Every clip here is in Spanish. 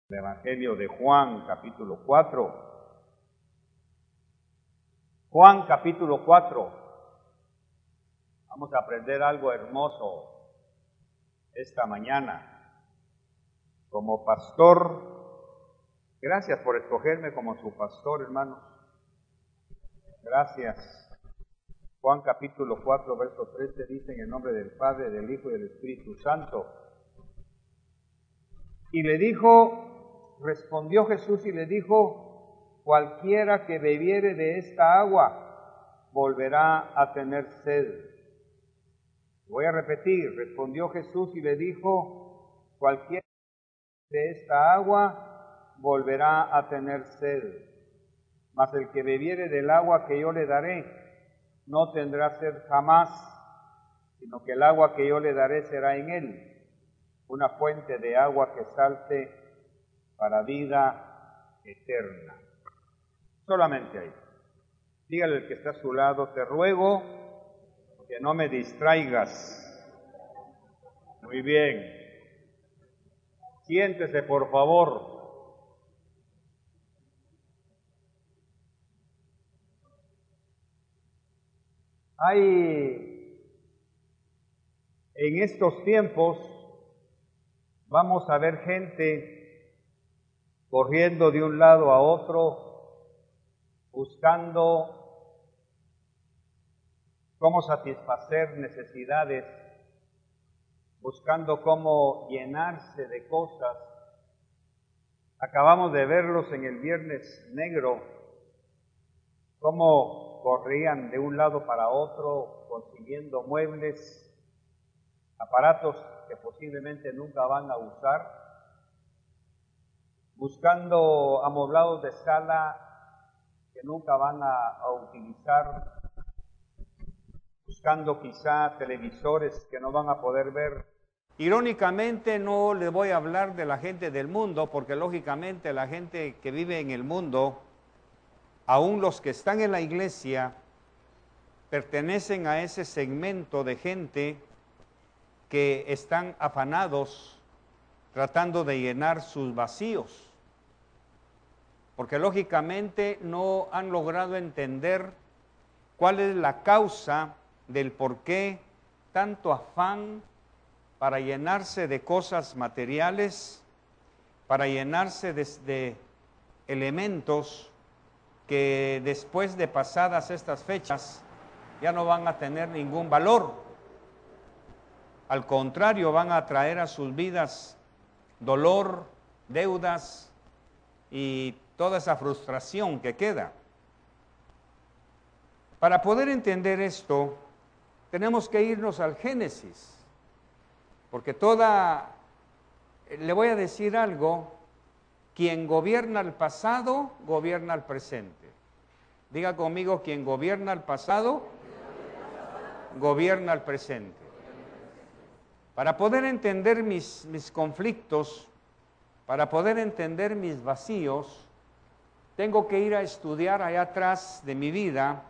El Evangelio de Juan, capítulo 4. Juan, capítulo 4. Vamos a aprender algo hermoso esta mañana. Como pastor, gracias por escogerme como su pastor, hermanos. Gracias. Juan, capítulo 4, verso 13, dice: en el nombre del Padre, del Hijo y del Espíritu Santo. Y le dijo, respondió Jesús y le dijo: cualquiera que bebiere de esta agua volverá a tener sed. Voy a repetir, respondió Jesús y le dijo: cualquiera que bebiere de esta agua volverá a tener sed. Mas el que bebiere del agua que yo le daré no tendrá sed jamás, sino que el agua que yo le daré será en él una fuente de agua que salte para vida eterna. Solamente ahí. Dígale al que está a su lado: te ruego que no me distraigas. Muy bien. Siéntese, por favor. En estos tiempos vamos a ver gente corriendo de un lado a otro, buscando cómo satisfacer necesidades, buscando cómo llenarse de cosas. Acabamos de verlos en el Viernes Negro, cómo corrían de un lado para otro, consiguiendo muebles, aparatos que posiblemente nunca van a usar, buscando amoblados de sala que nunca van a utilizar, buscando quizá televisores que no van a poder ver. Irónicamente no le voy a hablar de la gente del mundo, porque lógicamente la gente que vive en el mundo, aún los que están en la iglesia, pertenecen a ese segmento de gente que están afanados tratando de llenar sus vacíos, porque lógicamente no han logrado entender cuál es la causa del por qué tanto afán para llenarse de cosas materiales, para llenarse de elementos que después de pasadas estas fechas ya no van a tener ningún valor. Al contrario, van a traer a sus vidas dolor, deudas y toda esa frustración que queda. Para poder entender esto, tenemos que irnos al Génesis, porque le voy a decir algo: quien gobierna el pasado, gobierna el presente. Diga conmigo: quien gobierna el pasado, gobierna el presente. Para poder entender mis conflictos, para poder entender mis vacíos, tengo que ir a estudiar allá atrás de mi vida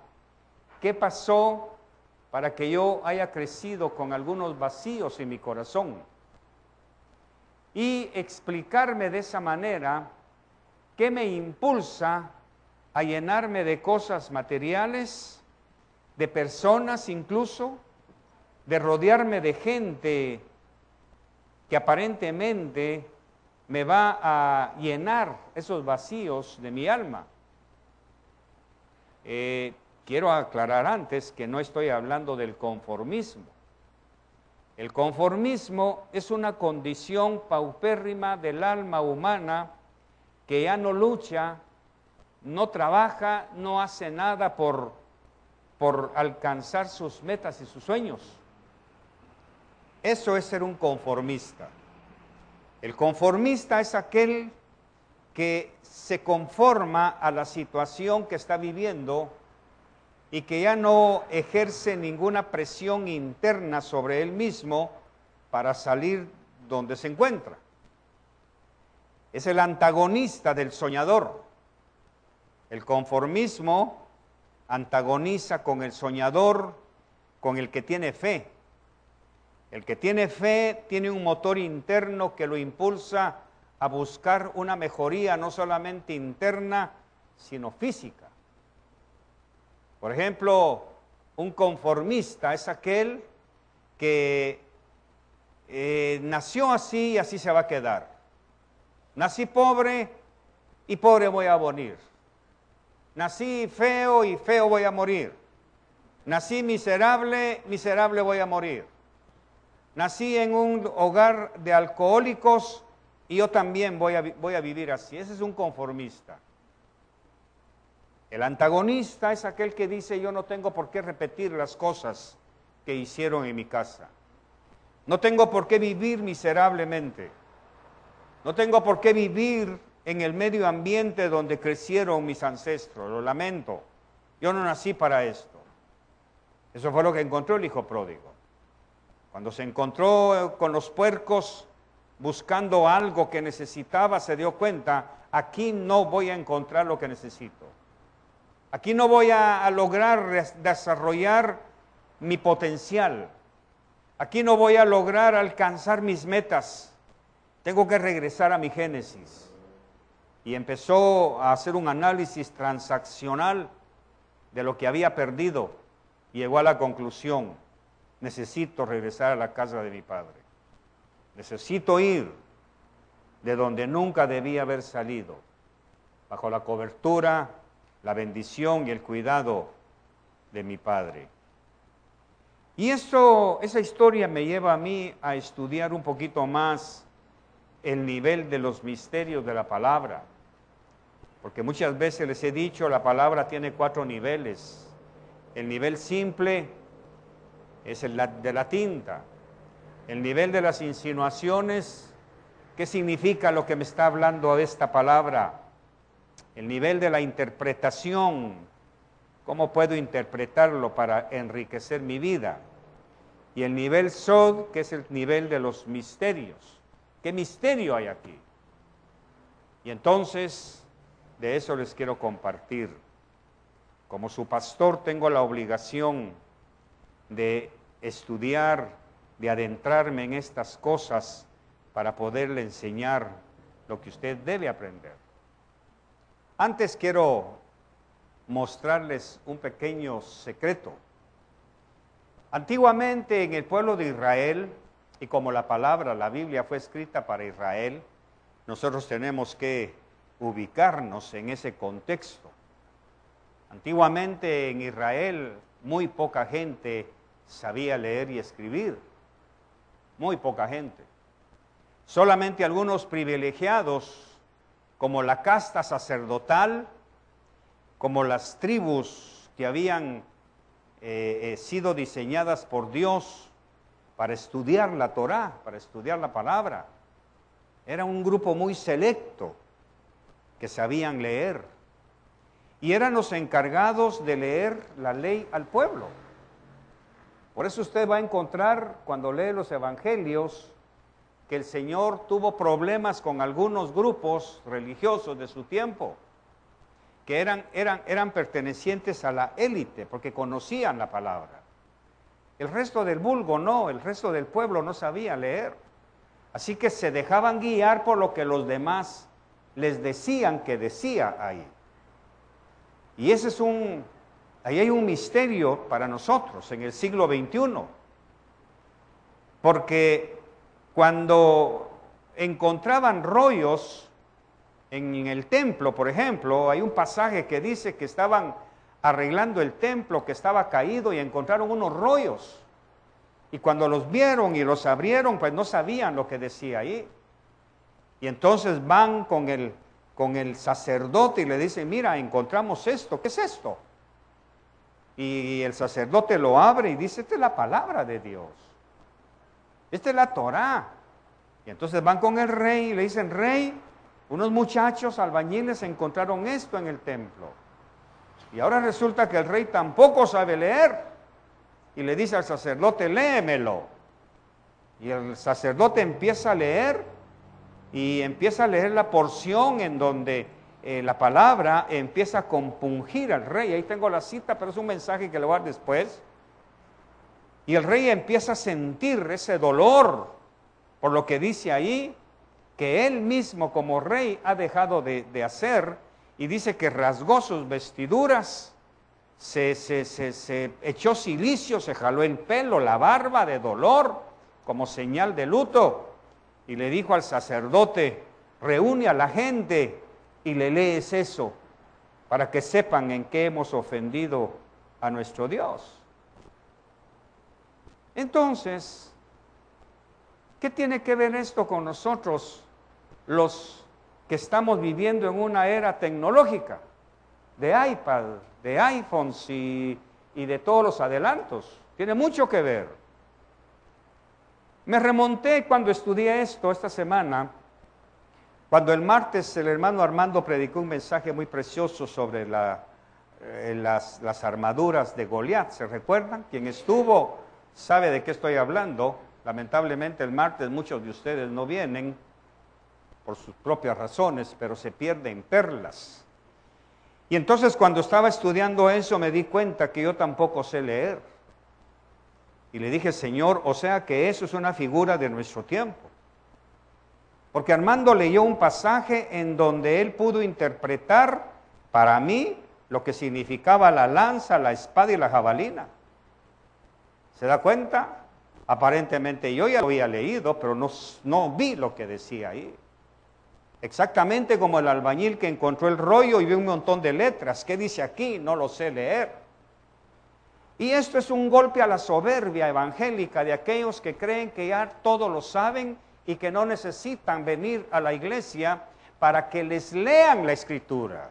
qué pasó para que yo haya crecido con algunos vacíos en mi corazón. Y explicarme de esa manera qué me impulsa a llenarme de cosas materiales, de personas incluso, de rodearme de gente que aparentemente me va a llenar esos vacíos de mi alma. Quiero aclarar antes que no estoy hablando del conformismo. El conformismo es una condición paupérrima del alma humana que ya no lucha, no trabaja, no hace nada por alcanzar sus metas y sus sueños. Eso es ser un conformista. El conformista es aquel que se conforma a la situación que está viviendo y que ya no ejerce ninguna presión interna sobre él mismo para salir donde se encuentra. Es el antagonista del soñador. El conformismo antagoniza con el soñador, con el que tiene fe. El que tiene fe tiene un motor interno que lo impulsa a buscar una mejoría no solamente interna, sino física. Por ejemplo, un conformista es aquel que nació así y así se va a quedar. Nací pobre y pobre voy a morir. Nací feo y feo voy a morir. Nací miserable, miserable voy a morir. Nací en un hogar de alcohólicos y yo también voy a vivir así. Ese es un conformista. El antagonista es aquel que dice, yo no tengo por qué repetir las cosas que hicieron en mi casa. No tengo por qué vivir miserablemente. No tengo por qué vivir en el medio ambiente donde crecieron mis ancestros. Lo lamento. Yo no nací para esto. Eso fue lo que encontró el hijo pródigo. Cuando se encontró con los puercos buscando algo que necesitaba, se dio cuenta, aquí no voy a encontrar lo que necesito. Aquí no voy a lograr desarrollar mi potencial. Aquí no voy a lograr alcanzar mis metas. Tengo que regresar a mi génesis. Y empezó a hacer un análisis transaccional de lo que había perdido. Y llegó a la conclusión, necesito regresar a la casa de mi padre. Necesito ir de donde nunca debía haber salido, bajo la cobertura, la bendición y el cuidado de mi padre. Y esa historia me lleva a mí a estudiar un poquito más el nivel de los misterios de la palabra. Porque muchas veces les he dicho, la palabra tiene 4 niveles. El nivel simple es el de la tinta. El nivel de las insinuaciones, ¿qué significa lo que me está hablando de esta palabra? El nivel de la interpretación, ¿cómo puedo interpretarlo para enriquecer mi vida? Y el nivel sod, que es el nivel de los misterios. ¿Qué misterio hay aquí? Y entonces, de eso les quiero compartir. Como su pastor tengo la obligación de estudiar, de adentrarme en estas cosas para poderle enseñar lo que usted debe aprender. Antes quiero mostrarles un pequeño secreto. Antiguamente en el pueblo de Israel, y como la Biblia fue escrita para Israel, nosotros tenemos que ubicarnos en ese contexto. Antiguamente en Israel muy poca gente sabía leer y escribir, muy poca gente. Solamente algunos privilegiados, como la casta sacerdotal, como las tribus que habían sido diseñadas por Dios para estudiar la Torá, para estudiar la palabra. Era un grupo muy selecto que sabían leer. Y eran los encargados de leer la ley al pueblo. Por eso usted va a encontrar, cuando lee los evangelios, que el Señor tuvo problemas con algunos grupos religiosos de su tiempo, que eran pertenecientes a la élite, porque conocían la palabra. El resto del vulgo no, el resto del pueblo no sabía leer. Así que se dejaban guiar por lo que los demás les decían que decía ahí. Y ahí hay un misterio para nosotros en el siglo XXI. Porque cuando encontraban rollos en el templo, por ejemplo, hay un pasaje que dice que estaban arreglando el templo, que estaba caído y encontraron unos rollos. Y cuando los vieron y los abrieron, pues no sabían lo que decía ahí. Y entonces van con el sacerdote y le dicen, mira, encontramos esto, ¿qué es esto? Y el sacerdote lo abre y dice, esta es la palabra de Dios. Esta es la Torá. Y entonces van con el rey y le dicen, rey, unos muchachos albañiles encontraron esto en el templo. Y ahora resulta que el rey tampoco sabe leer. Y le dice al sacerdote, léemelo. Y el sacerdote empieza a leer y empieza a leer la porción en donde la palabra empieza a compungir al rey. Ahí tengo la cita, pero es un mensaje que le voy a dar después. Y el rey empieza a sentir ese dolor por lo que dice ahí. que él mismo como rey ha dejado de hacer, y dice que rasgó sus vestiduras, se echó cilicio, se jaló el pelo, la barba de dolor, como señal de luto, y le dijo al sacerdote: reúne a la gente y le lees eso, para que sepan en qué hemos ofendido a nuestro Dios. Entonces, ¿qué tiene que ver esto con nosotros, los que estamos viviendo en una era tecnológica, de iPad, de iPhones y de todos los adelantos? Tiene mucho que ver. Me remonté cuando estudié esto esta semana, cuando el martes el hermano Armando predicó un mensaje muy precioso sobre las armaduras de Goliat. ¿Se recuerdan? Quien estuvo sabe de qué estoy hablando. Lamentablemente el martes muchos de ustedes no vienen por sus propias razones, pero se pierden perlas. Y entonces cuando estaba estudiando eso me di cuenta que yo tampoco sé leer. Y le dije: Señor, o sea que eso es una figura de nuestro tiempo. Porque Armando leyó un pasaje en donde él pudo interpretar para mí lo que significaba la lanza, la espada y la jabalina. ¿Se da cuenta? Aparentemente yo ya lo había leído, pero no vi lo que decía ahí. Exactamente como el albañil que encontró el rollo y vio un montón de letras. ¿Qué dice aquí? No lo sé leer. Y esto es un golpe a la soberbia evangélica de aquellos que creen que ya todo lo saben y que no necesitan venir a la iglesia para que les lean la Escritura.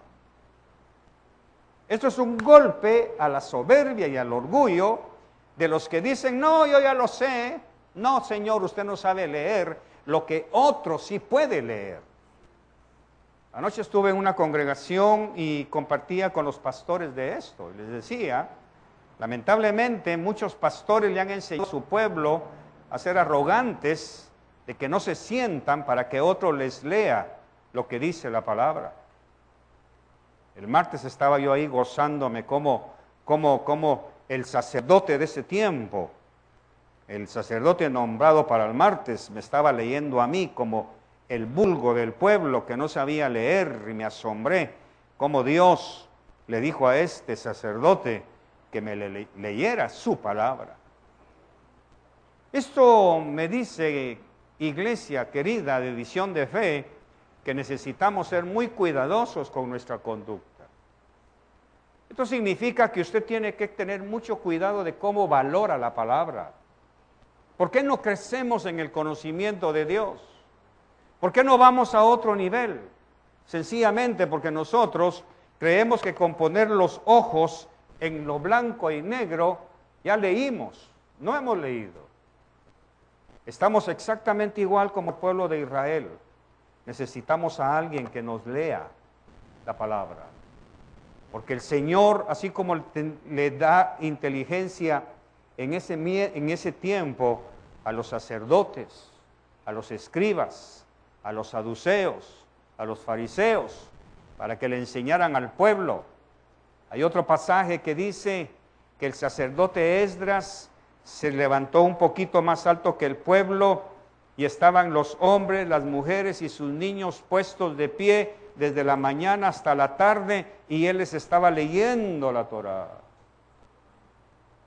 Esto es un golpe a la soberbia y al orgullo de los que dicen: no, yo ya lo sé. No, Señor, usted no sabe leer lo que otro sí puede leer. Anoche estuve en una congregación y compartía con los pastores de esto. Les decía, lamentablemente muchos pastores le han enseñado a su pueblo a ser arrogantes, de que no se sientan para que otro les lea lo que dice la palabra. El martes estaba yo ahí gozándome como el sacerdote de ese tiempo, el sacerdote nombrado para el martes, me estaba leyendo a mí como el vulgo del pueblo que no sabía leer, y me asombré cómo Dios le dijo a este sacerdote que me leyera su palabra. Esto me dice, iglesia querida de Visión de Fe, que necesitamos ser muy cuidadosos con nuestra conducta. Esto significa que usted tiene que tener mucho cuidado de cómo valora la palabra. ¿Por qué no crecemos en el conocimiento de Dios? ¿Por qué no vamos a otro nivel? Sencillamente porque nosotros creemos que con poner los ojos en lo blanco y negro ya leímos. No hemos leído. Estamos exactamente igual como el pueblo de Israel. Necesitamos a alguien que nos lea la palabra. Porque el Señor, así como le da inteligencia en ese tiempo a los sacerdotes, a los escribas, a los saduceos, a los fariseos, para que le enseñaran al pueblo. Hay otro pasaje que dice que el sacerdote Esdras se levantó un poquito más alto que el pueblo y estaban los hombres, las mujeres y sus niños puestos de pie desde la mañana hasta la tarde y él les estaba leyendo la Torá.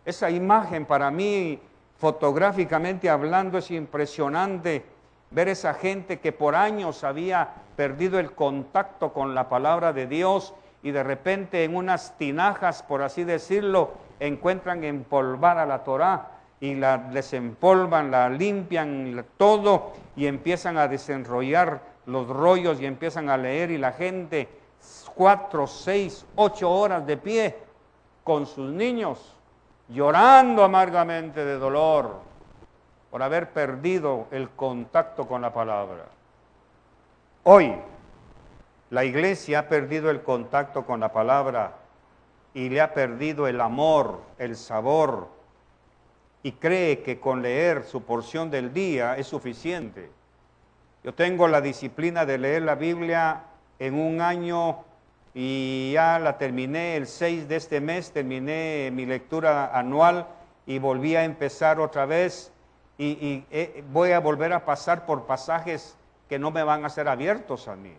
Esa imagen para mí, fotográficamente hablando, es impresionante ver esa gente que por años había perdido el contacto con la palabra de Dios y de repente en unas tinajas, por así decirlo, encuentran empolvada la Torá y la desempolvan, la limpian todo y empiezan a desenrollar los rollos y empiezan a leer y la gente 4, 6, 8 horas de pie con sus niños llorando amargamente de dolor por haber perdido el contacto con la palabra. Hoy la iglesia ha perdido el contacto con la palabra y le ha perdido el amor, el sabor, y cree que con leer su porción del día es suficiente. Yo tengo la disciplina de leer la Biblia en un año y ya la terminé el 6 de este mes, terminé mi lectura anual y volví a empezar otra vez y voy a volver a pasar por pasajes que no me van a ser abiertos a mí.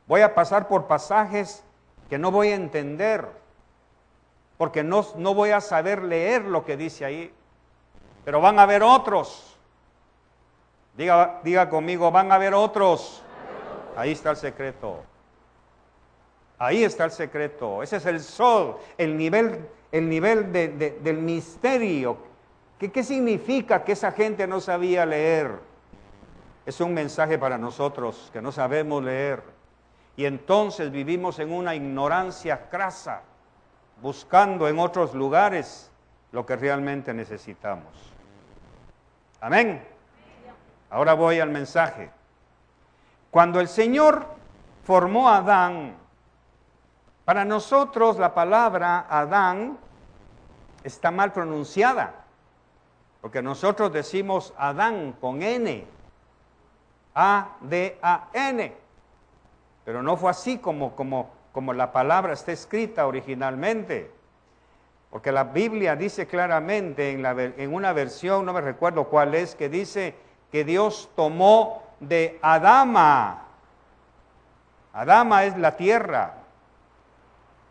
Voy a pasar por pasajes que no voy a entender, porque no voy a saber leer lo que dice ahí. Pero van a haber otros. Diga conmigo, van a haber otros. Ahí está el secreto. Ahí está el secreto. Ese es el sol, el nivel del misterio. ¿Qué significa que esa gente no sabía leer? Es un mensaje para nosotros que no sabemos leer. Y entonces vivimos en una ignorancia crasa, buscando en otros lugares lo que realmente necesitamos. Amén. Ahora voy al mensaje. Cuando el Señor formó a Adán, para nosotros la palabra Adán está mal pronunciada, porque nosotros decimos Adán con N, A-D-A-N, pero no fue así como la palabra está escrita originalmente, porque la Biblia dice claramente en una versión, no me recuerdo cuál es, que dice que Dios tomó de Adama. Adama es la tierra.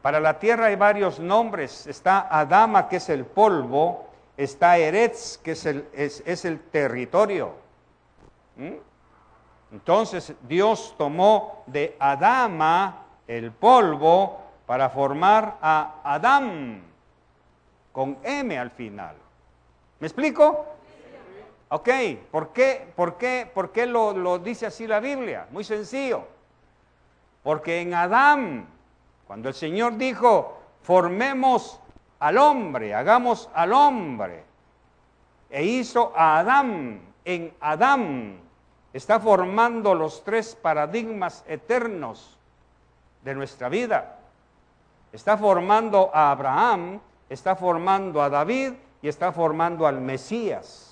Para la tierra hay varios nombres. Está Adama, que es el polvo. Está Eretz, que es el territorio. Entonces Dios tomó de Adama el polvo para formar a Adán, con M al final. ¿Me explico? Ok, ¿por qué lo dice así la Biblia? Muy sencillo. Porque en Adán, cuando el Señor dijo, formemos al hombre, hagamos al hombre, e hizo a Adán, en Adán está formando los tres paradigmas eternos de nuestra vida. Está formando a Abraham, está formando a David y está formando al Mesías.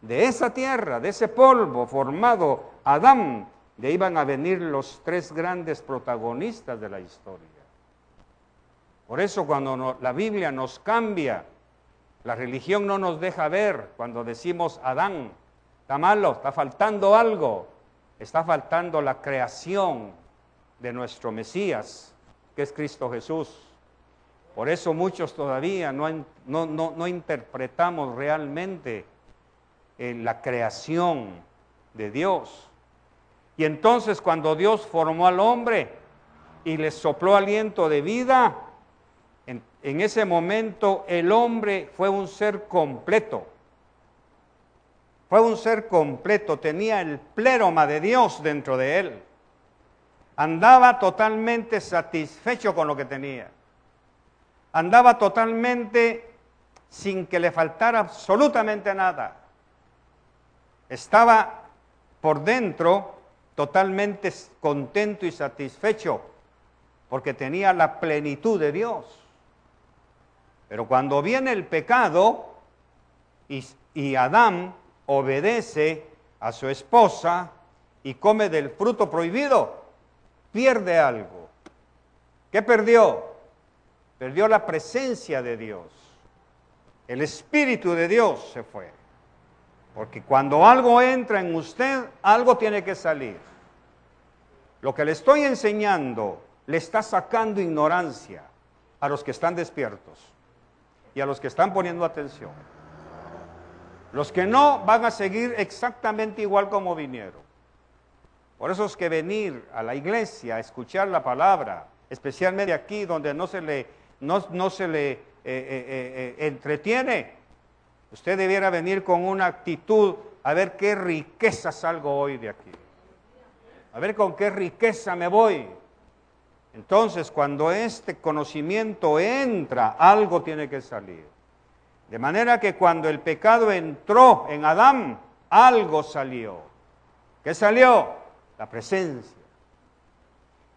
De esa tierra, de ese polvo formado Adán, de ahí van a venir los tres grandes protagonistas de la historia. Por eso cuando la Biblia nos cambia, la religión no nos deja ver cuando decimos Adán, está malo, está faltando algo, está faltando la creación de nuestro Mesías, que es Cristo Jesús. Por eso muchos todavía no interpretamos realmente la creación de Dios. Y entonces cuando Dios formó al hombre y le sopló aliento de vida, en ese momento el hombre fue un ser completo. Fue un ser completo, tenía el pleroma de Dios dentro de él. Andaba totalmente satisfecho con lo que tenía. Andaba totalmente sin que le faltara absolutamente nada. Estaba por dentro totalmente contento y satisfecho porque tenía la plenitud de Dios. Pero cuando viene el pecado y Adán obedece a su esposa y come del fruto prohibido, pierde algo. ¿Qué perdió? Perdió la presencia de Dios. El Espíritu de Dios se fue. Porque cuando algo entra en usted, algo tiene que salir. Lo que le estoy enseñando le está sacando ignorancia a los que están despiertos y a los que están poniendo atención. Los que no van a seguir exactamente igual como vinieron. Por eso es que venir a la iglesia a escuchar la palabra, especialmente aquí donde no se le entretiene, usted debiera venir con una actitud a ver qué riqueza salgo hoy de aquí. A ver con qué riqueza me voy. Entonces, cuando este conocimiento entra, algo tiene que salir. De manera que cuando el pecado entró en Adán, algo salió. ¿Qué salió? La presencia.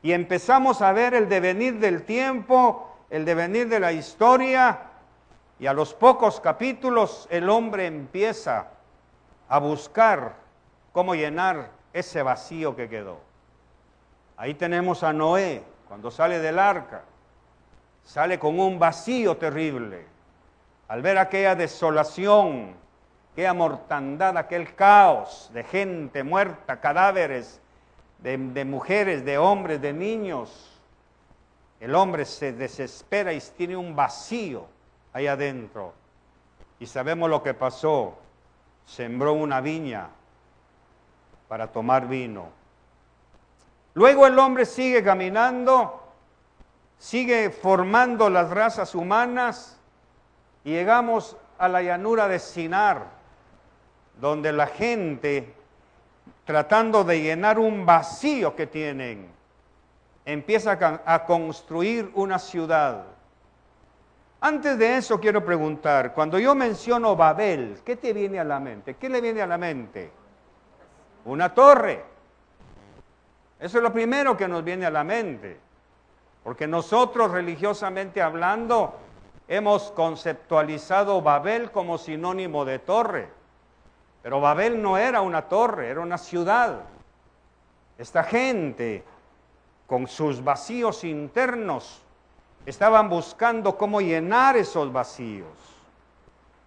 Y empezamos a ver el devenir del tiempo, el devenir de la historia, y a los pocos capítulos el hombre empieza a buscar cómo llenar ese vacío que quedó. Ahí tenemos a Noé, cuando sale del arca, sale con un vacío terrible. Al ver aquella desolación, aquella mortandad, aquel caos de gente muerta, cadáveres de mujeres, de hombres, de niños. El hombre se desespera y tiene un vacío ahí adentro. Y sabemos lo que pasó. Sembró una viña para tomar vino. Luego el hombre sigue caminando, sigue formando las razas humanas y llegamos a la llanura de Sinar, donde la gente, tratando de llenar un vacío que tienen, empieza a construir una ciudad. Antes de eso quiero preguntar, cuando yo menciono Babel, ¿qué te viene a la mente? ¿Qué le viene a la mente? Una torre. Eso es lo primero que nos viene a la mente, porque nosotros religiosamente hablando hemos conceptualizado Babel como sinónimo de torre, pero Babel no era una torre, era una ciudad. Esta gente, con sus vacíos internos, estaban buscando cómo llenar esos vacíos.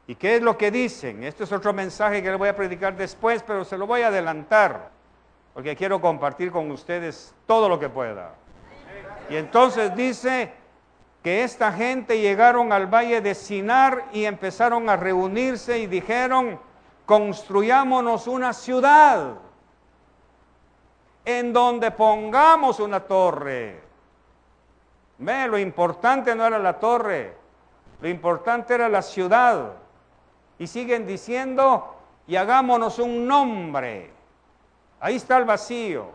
¿Y qué es lo que dicen? Este es otro mensaje que les voy a predicar después, pero se lo voy a adelantar, porque quiero compartir con ustedes todo lo que pueda. Y entonces dice que esta gente llegaron al valle de Sinar y empezaron a reunirse y dijeron, construyámonos una ciudad en donde pongamos una torre. Ve, lo importante no era la torre, lo importante era la ciudad. Y siguen diciendo, y hagámonos un nombre. Ahí está el vacío,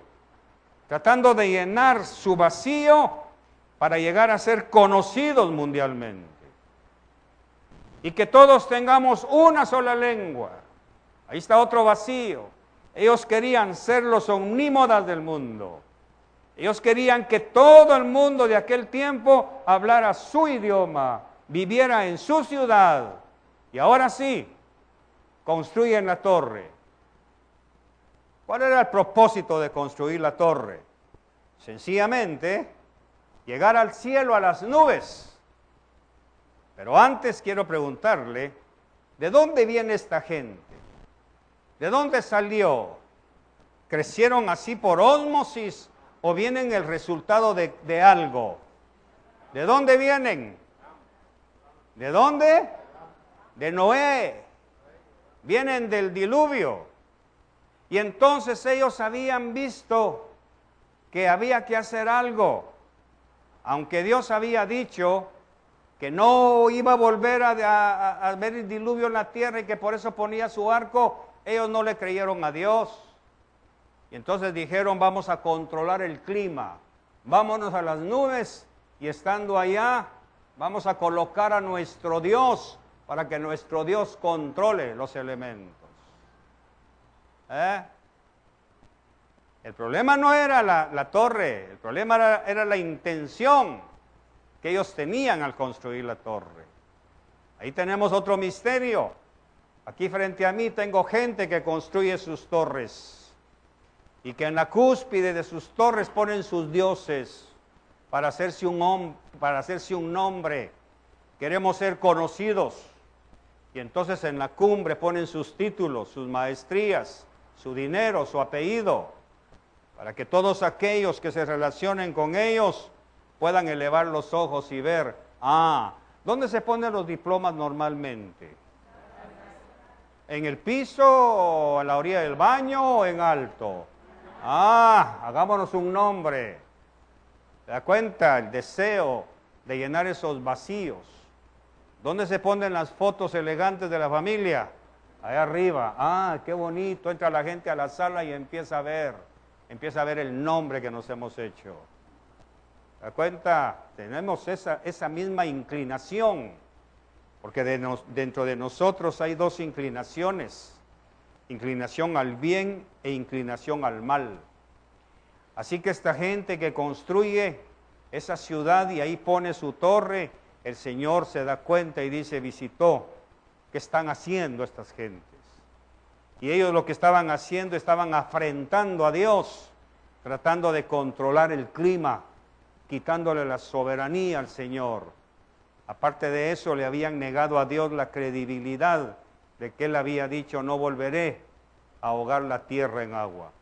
tratando de llenar su vacío para llegar a ser conocidos mundialmente. Y que todos tengamos una sola lengua. Ahí está otro vacío. Ellos querían ser los omnímodas del mundo. Ellos querían que todo el mundo de aquel tiempo hablara su idioma, viviera en su ciudad. Y ahora sí, construyen la torre. ¿Cuál era el propósito de construir la torre? Sencillamente, llegar al cielo, a las nubes. Pero antes quiero preguntarle, ¿de dónde viene esta gente? ¿De dónde salió? ¿Crecieron así por ósmosis o vienen el resultado de algo? ¿De dónde vienen? ¿De dónde? De Noé. Vienen del diluvio. Y entonces ellos habían visto que había que hacer algo. Aunque Dios había dicho que no iba a volver a ver el diluvio en la tierra y que por eso ponía su arco, ellos no le creyeron a Dios. Y entonces dijeron, vamos a controlar el clima, vámonos a las nubes y estando allá, vamos a colocar a nuestro Dios para que nuestro Dios controle los elementos. El problema no era la torre, el problema era la intención que ellos tenían al construir la torre. Ahí tenemos otro misterio. Aquí frente a mí tengo gente que construye sus torres y que en la cúspide de sus torres ponen sus dioses para hacerse un nombre. Queremos ser conocidos y entonces en la cumbre ponen sus títulos, sus maestrías, su dinero, su apellido, para que todos aquellos que se relacionen con ellos puedan elevar los ojos y ver, ¿dónde se ponen los diplomas normalmente? ¿En el piso o en la orilla del baño o en alto? Hagámonos un nombre. ¿Te das cuenta? El deseo de llenar esos vacíos. ¿Dónde se ponen las fotos elegantes de la familia? Ahí arriba. Qué bonito. Entra la gente a la sala y empieza a ver el nombre que nos hemos hecho. ¿Te das cuenta? Tenemos esa misma inclinación, porque dentro de nosotros hay dos inclinaciones, inclinación al bien e inclinación al mal. Así que esta gente que construye esa ciudad y ahí pone su torre, el Señor se da cuenta y dice, visitó, ¿qué están haciendo estas gentes? Y ellos lo que estaban haciendo, estaban afrentando a Dios, tratando de controlar el clima, quitándole la soberanía al Señor. Aparte de eso, le habían negado a Dios la credibilidad de que él había dicho, no volveré a ahogar la tierra en agua.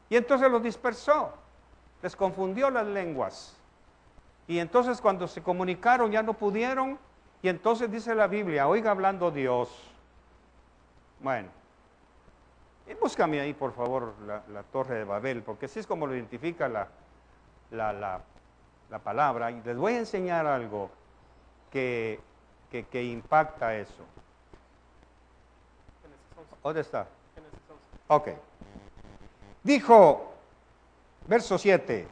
Y entonces los dispersó, les confundió las lenguas. Y entonces cuando se comunicaron ya no pudieron, y entonces dice la Biblia, oiga hablando Dios. Bueno, y búscame ahí por favor la Torre de Babel, porque así es como lo identifica la palabra, y les voy a enseñar algo que impacta eso. ¿Dónde está? Ok. Dijo, verso 7,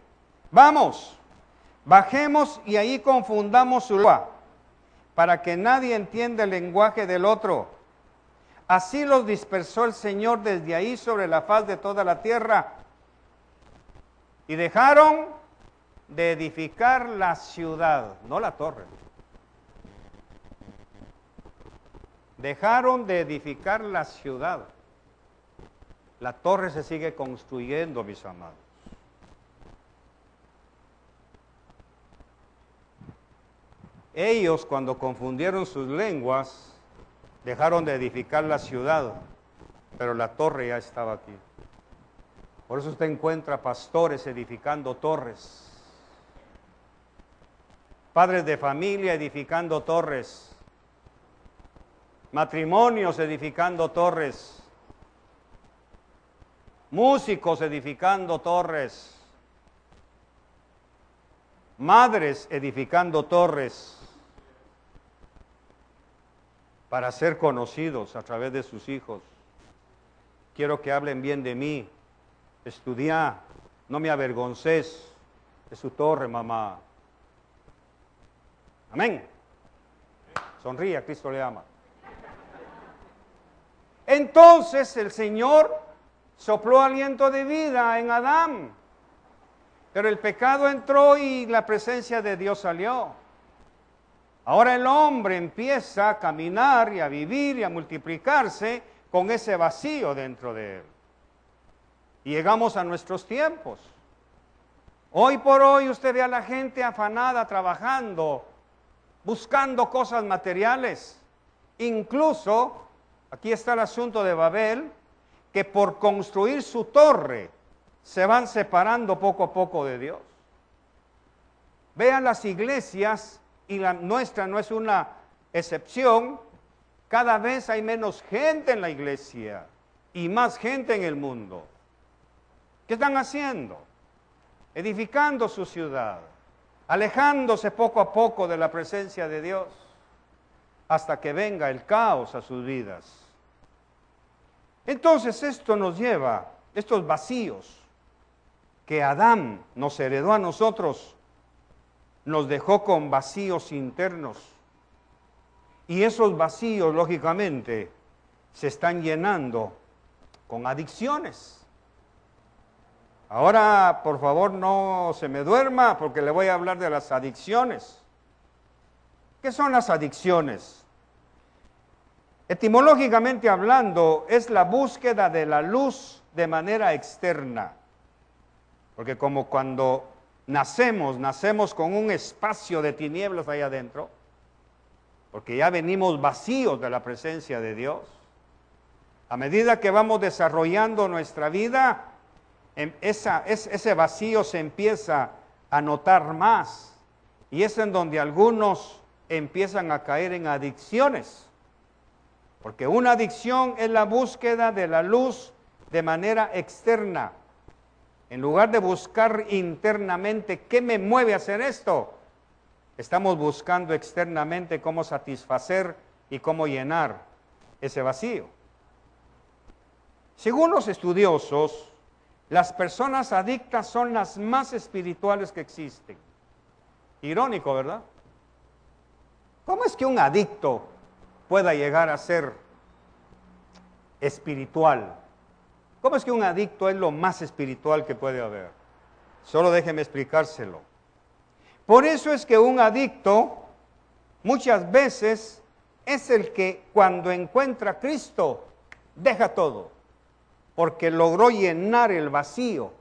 vamos, bajemos y ahí confundamos su lengua, para que nadie entienda el lenguaje del otro. Así los dispersó el Señor desde ahí sobre la faz de toda la tierra. Y dejaron de edificar la ciudad, no la torre. Dejaron de edificar la ciudad. La torre se sigue construyendo, mis amados. Ellos, cuando confundieron sus lenguas, dejaron de edificar la ciudad, pero la torre ya estaba aquí. Por eso usted encuentra pastores edificando torres, padres de familia edificando torres, matrimonios edificando torres, músicos edificando torres, madres edificando torres, para ser conocidos a través de sus hijos. Quiero que hablen bien de mí. Estudiá, no me avergonces de su torre, mamá. Amén. Sonríe, Cristo le ama. Entonces el Señor sopló aliento de vida en Adán, pero el pecado entró y la presencia de Dios salió. Ahora el hombre empieza a caminar y a vivir y a multiplicarse con ese vacío dentro de él. Y llegamos a nuestros tiempos. Hoy por hoy usted ve a la gente afanada, trabajando, buscando cosas materiales. Incluso, aquí está el asunto de Babel, que por construir su torre se van separando poco a poco de Dios. Vean las iglesias, y la nuestra no es una excepción, cada vez hay menos gente en la iglesia y más gente en el mundo. ¿Qué están haciendo? Edificando su ciudad, alejándose poco a poco de la presencia de Dios, hasta que venga el caos a sus vidas. Entonces esto nos lleva, estos vacíos que Adán nos heredó a nosotros, nos dejó con vacíos internos. Y esos vacíos, lógicamente, se están llenando con adicciones. Ahora, por favor, no se me duerma, porque le voy a hablar de las adicciones. ¿Qué son las adicciones? Etimológicamente hablando, es la búsqueda de la luz de manera externa. Porque como cuando nacemos con un espacio de tinieblas ahí adentro, porque ya venimos vacíos de la presencia de Dios. A medida que vamos desarrollando nuestra vida, ese vacío se empieza a notar más, y es en donde algunos empiezan a caer en adicciones, porque una adicción es la búsqueda de la luz de manera externa. En lugar de buscar internamente qué me mueve a hacer esto, estamos buscando externamente cómo satisfacer y cómo llenar ese vacío. Según los estudiosos, las personas adictas son las más espirituales que existen. Irónico, ¿verdad? ¿Cómo es que un adicto pueda llegar a ser espiritual? ¿Cómo es que un adicto es lo más espiritual que puede haber? Solo déjeme explicárselo. Por eso es que un adicto muchas veces es el que cuando encuentra a Cristo deja todo, porque logró llenar el vacío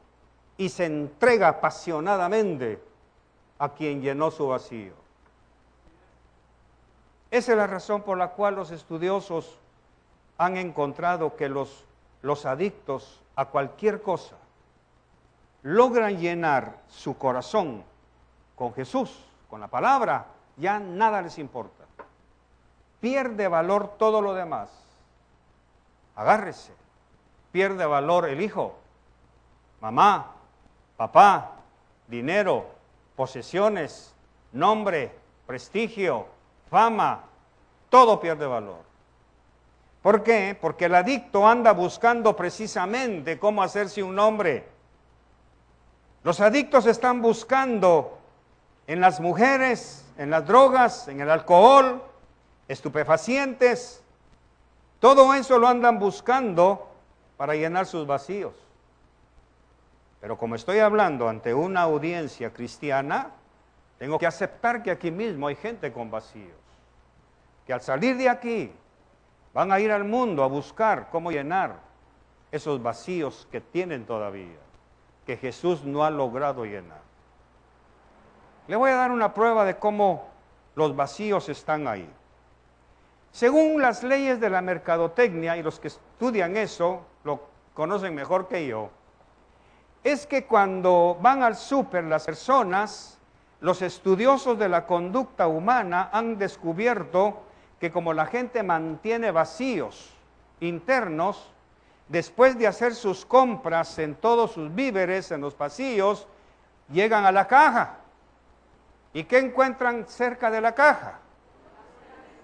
y se entrega apasionadamente a quien llenó su vacío. Esa es la razón por la cual los estudiosos han encontrado que los adictos a cualquier cosa logran llenar su corazón con Jesús, con la palabra, ya nada les importa. Pierde valor todo lo demás. Agárrese. Pierde valor el hijo, mamá, papá, dinero, posesiones, nombre, prestigio, fama, todo pierde valor. ¿Por qué? Porque el adicto anda buscando precisamente cómo hacerse un nombre. Los adictos están buscando en las mujeres, en las drogas, en el alcohol, estupefacientes, todo eso lo andan buscando para llenar sus vacíos. Pero como estoy hablando ante una audiencia cristiana, tengo que aceptar que aquí mismo hay gente con vacíos, que al salir de aquí van a ir al mundo a buscar cómo llenar esos vacíos que tienen todavía, que Jesús no ha logrado llenar. Le voy a dar una prueba de cómo los vacíos están ahí. Según las leyes de la mercadotecnia, y los que estudian eso lo conocen mejor que yo, es que cuando van al súper las personas, los estudiosos de la conducta humana han descubierto que como la gente mantiene vacíos internos, después de hacer sus compras en todos sus víveres, en los pasillos, llegan a la caja. ¿Y qué encuentran cerca de la caja?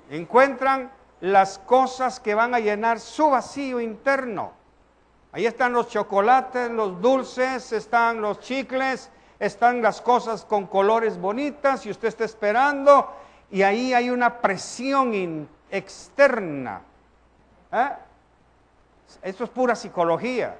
Encuentran las cosas que van a llenar su vacío interno. Ahí están los chocolates, los dulces, están los chicles, están las cosas con colores bonitas y usted está esperando y ahí hay una presión externa. Esto es pura psicología.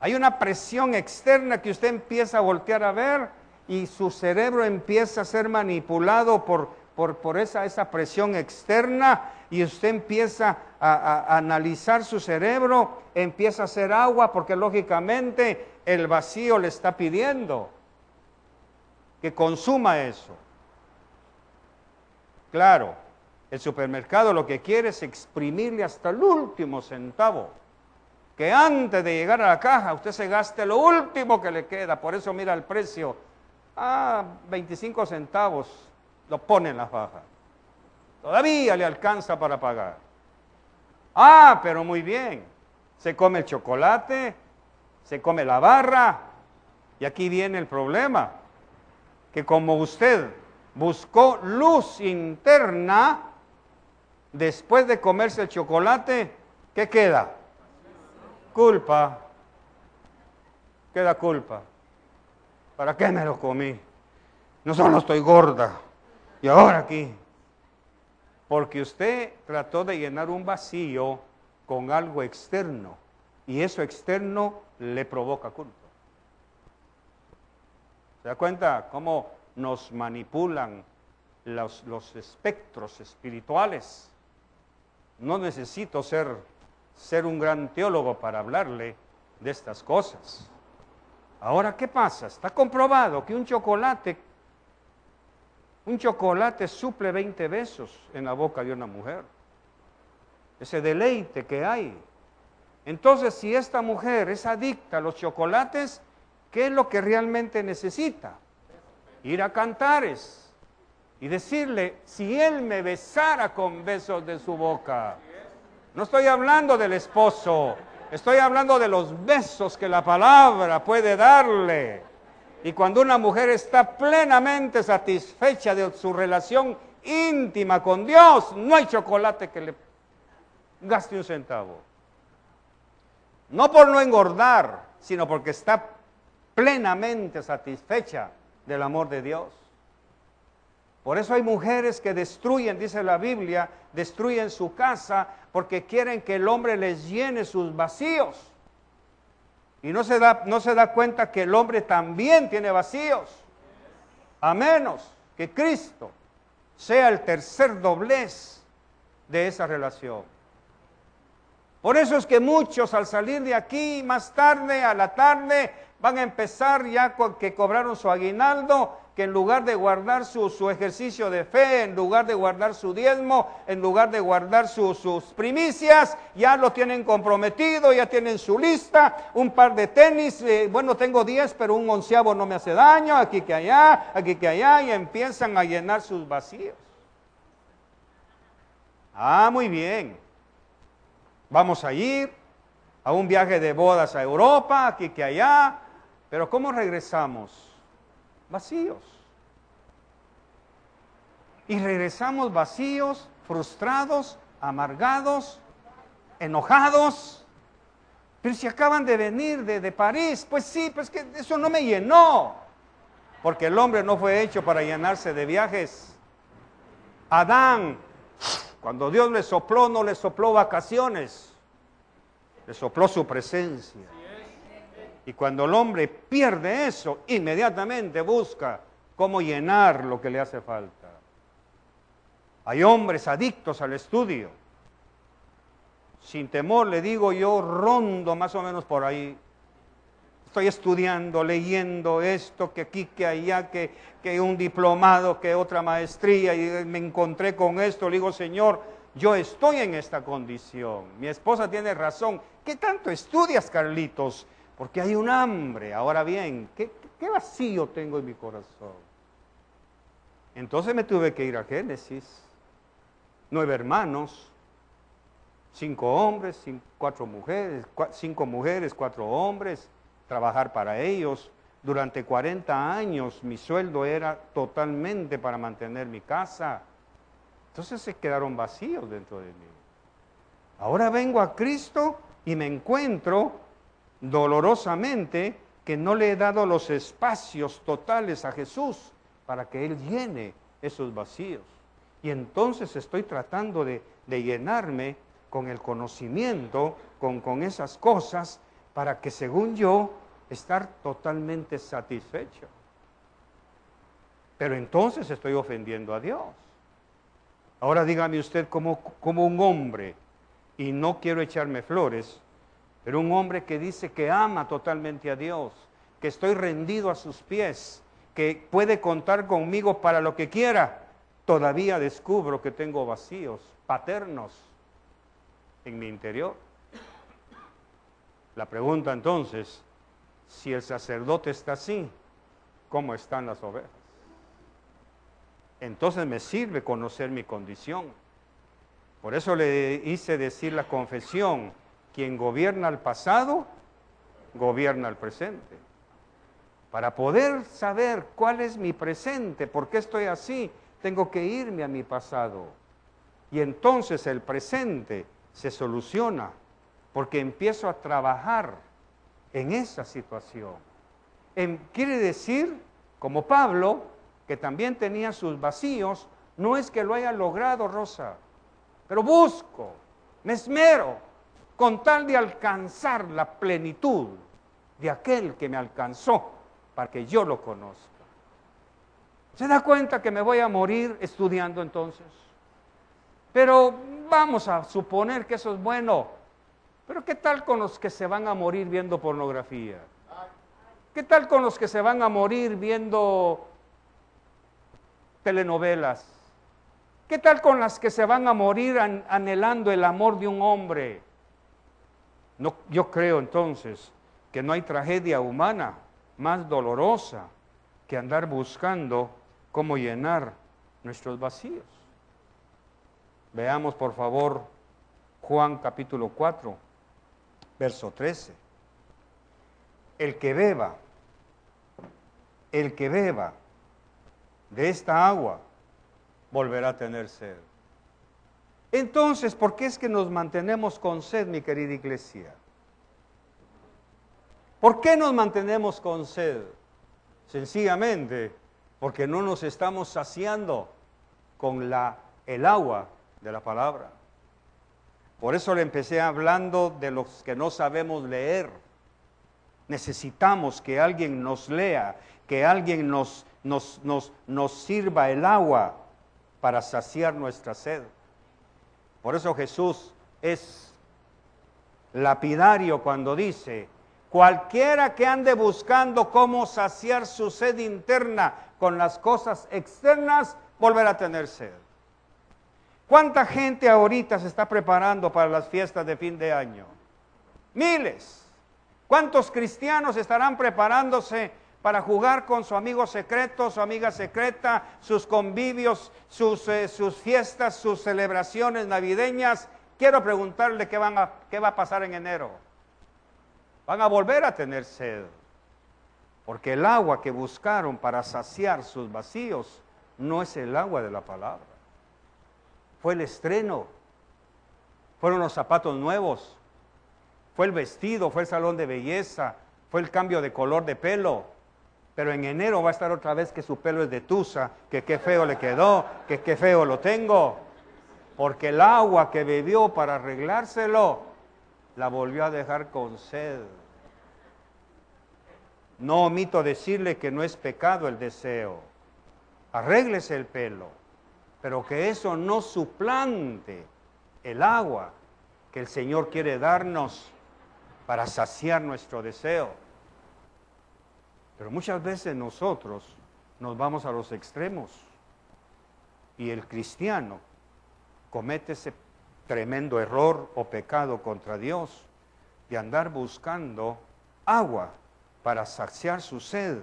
Hay una presión externa que usted empieza a voltear a ver y su cerebro empieza a ser manipulado por esa presión externa y usted empieza a analizar su cerebro, empieza a hacer agua porque lógicamente el vacío le está pidiendo que consuma eso. Claro, el supermercado lo que quiere es exprimirle hasta el último centavo, que antes de llegar a la caja usted se gaste lo último que le queda. Por eso mira el precio, 25 centavos lo pone en la faja, todavía le alcanza para pagar. Pero muy bien, se come el chocolate, se come la barra, y aquí viene el problema, que como usted buscó luz interna, después de comerse el chocolate, ¿qué queda? Culpa. Queda culpa. ¿Para qué me lo comí? No solo estoy gorda, y ahora aquí. Porque usted trató de llenar un vacío con algo externo, y eso externo le provoca culpa. ¿Se da cuenta cómo nos manipulan los espectros espirituales? No necesito ser un gran teólogo para hablarle de estas cosas. Ahora, ¿qué pasa? Está comprobado que un chocolate suple 20 besos en la boca de una mujer. Ese deleite que hay. Entonces, si esta mujer es adicta a los chocolates, ¿qué es lo que realmente necesita? Ir a Cantares y decirle, si él me besara con besos de su boca. No estoy hablando del esposo, estoy hablando de los besos que la palabra puede darle. Y cuando una mujer está plenamente satisfecha de su relación íntima con Dios, no hay chocolate que le gaste un centavo. No por no engordar, sino porque está plenamente satisfecha del amor de Dios. Por eso hay mujeres que destruyen, dice la Biblia, destruyen su casa porque quieren que el hombre les llene sus vacíos. Y no se da cuenta que el hombre también tiene vacíos. A menos que Cristo sea el tercer doblez de esa relación. Por eso es que muchos al salir de aquí más tarde, a la tarde, van a empezar ya que cobraron su aguinaldo, que en lugar de guardar su ejercicio de fe, en lugar de guardar su diezmo, en lugar de guardar sus primicias, ya lo tienen comprometido, ya tienen su lista, un par de tenis, bueno, tengo 10, pero un 11avo no me hace daño, aquí que allá, y empiezan a llenar sus vacíos. Ah, muy bien. Vamos a ir a un viaje de bodas a Europa, aquí que allá, pero ¿cómo regresamos? Vacíos. Y regresamos vacíos, frustrados, amargados, enojados. Pero si acaban de venir de París, pues sí, pues que eso no me llenó. Porque el hombre no fue hecho para llenarse de viajes. Adán, cuando Dios le sopló, no le sopló vacaciones, le sopló su presencia. Y cuando el hombre pierde eso, inmediatamente busca cómo llenar lo que le hace falta. Hay hombres adictos al estudio. Sin temor le digo yo, rondo más o menos por ahí. Estoy estudiando, leyendo esto, que aquí, que allá, que un diplomado, que otra maestría, y me encontré con esto. Le digo, Señor, yo estoy en esta condición. Mi esposa tiene razón. ¿Qué tanto estudias, Carlitos? Porque hay un hambre. Ahora bien, ¿qué vacío tengo en mi corazón? Entonces me tuve que ir a Génesis. 9 hermanos, 5 hombres, 4 mujeres, 5 mujeres, 4 hombres, trabajar para ellos. Durante 40 años mi sueldo era totalmente para mantener mi casa. Entonces se quedaron vacíos dentro de mí. Ahora vengo a Cristo y me encuentro dolorosamente que no le he dado los espacios totales a Jesús para que Él llene esos vacíos. Y entonces estoy tratando de llenarme con el conocimiento, con esas cosas, para que según yo, estar totalmente satisfecho. Pero entonces estoy ofendiendo a Dios. Ahora dígame usted como un hombre, y no quiero echarme flores, pero un hombre que dice que ama totalmente a Dios, que estoy rendido a sus pies, que puede contar conmigo para lo que quiera, todavía descubro que tengo vacíos paternos en mi interior. La pregunta entonces, si el sacerdote está así, ¿cómo están las ovejas? Entonces me sirve conocer mi condición. Por eso le hice decir la confesión, quien gobierna el pasado, gobierna el presente. Para poder saber cuál es mi presente, por qué estoy así, tengo que irme a mi pasado. Y entonces el presente se soluciona, porque empiezo a trabajar en esa situación. Quiere decir, como Pablo, que también tenía sus vacíos, no es que lo haya logrado, Rosa, pero busco, me esmero, con tal de alcanzar la plenitud de aquel que me alcanzó, para que yo lo conozca. ¿Se da cuenta que me voy a morir estudiando entonces? Pero vamos a suponer que eso es bueno. Pero ¿qué tal con los que se van a morir viendo pornografía? ¿Qué tal con los que se van a morir viendo telenovelas? ¿Qué tal con las que se van a morir anhelando el amor de un hombre? No, yo creo entonces que no hay tragedia humana más dolorosa que andar buscando cómo llenar nuestros vacíos. Veamos por favor Juan capítulo 4, verso 13. El que beba de esta agua volverá a tener sed. Entonces, ¿por qué es que nos mantenemos con sed, mi querida iglesia? ¿Por qué nos mantenemos con sed? Sencillamente, porque no nos estamos saciando con el agua de la palabra. Por eso le empecé hablando de los que no sabemos leer. Necesitamos que alguien nos lea, que alguien nos sirva el agua para saciar nuestra sed. Por eso Jesús es lapidario cuando dice, Cualquiera que ande buscando cómo saciar su sed interna con las cosas externas, volverá a tener sed. ¿Cuánta gente ahorita se está preparando para las fiestas de fin de año? Miles. ¿Cuántos cristianos estarán preparándose para jugar con su amigo secreto, su amiga secreta, sus convivios, sus fiestas, sus celebraciones navideñas? Quiero preguntarle qué va a pasar en enero. Van a volver a tener sed, porque el agua que buscaron para saciar sus vacíos no es el agua de la palabra. Fue el estreno, fueron los zapatos nuevos, fue el vestido, fue el salón de belleza, fue el cambio de color de pelo. Pero en enero va a estar otra vez que su pelo es de tusa, que qué feo le quedó, que qué feo lo tengo. Porque el agua que bebió para arreglárselo, la volvió a dejar con sed. No omito decirle que no es pecado el deseo. Arréglese el pelo, pero que eso no suplante el agua que el Señor quiere darnos para saciar nuestro deseo. Pero muchas veces nosotros nos vamos a los extremos y el cristiano comete ese tremendo error o pecado contra Dios de andar buscando agua para saciar su sed,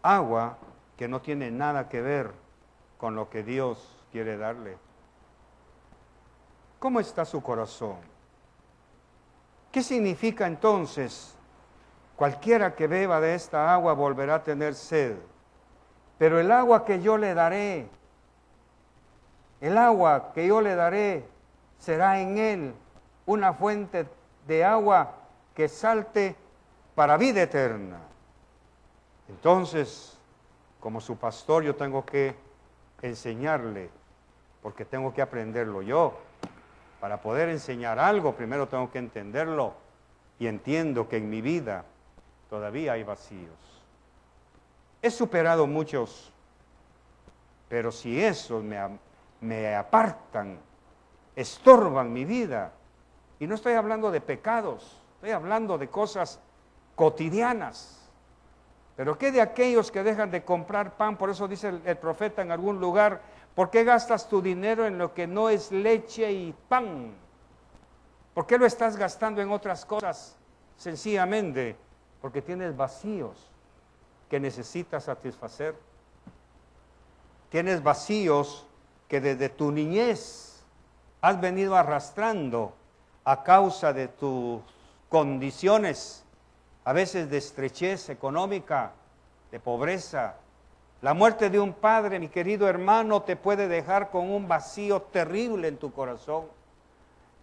agua que no tiene nada que ver con lo que Dios quiere darle. ¿Cómo está su corazón? ¿Qué significa entonces? Cualquiera que beba de esta agua volverá a tener sed, pero el agua que yo le daré, será en él una fuente de agua que salte para vida eterna. Entonces, como su pastor, yo tengo que enseñarle, porque tengo que aprenderlo yo. Para poder enseñar algo, primero tengo que entenderlo, y entiendo que en mi vida todavía hay vacíos. He superado muchos, pero si esos me apartan, estorban mi vida, y no estoy hablando de pecados, estoy hablando de cosas cotidianas. Pero ¿qué de aquellos que dejan de comprar pan? Por eso dice el profeta en algún lugar, ¿por qué gastas tu dinero en lo que no es leche y pan? ¿Por qué lo estás gastando en otras cosas? Sencillamente porque tienes vacíos que necesitas satisfacer. Tienes vacíos que desde tu niñez has venido arrastrando a causa de tus condiciones, a veces de estrechez económica, de pobreza. La muerte de un padre, mi querido hermano, te puede dejar con un vacío terrible en tu corazón,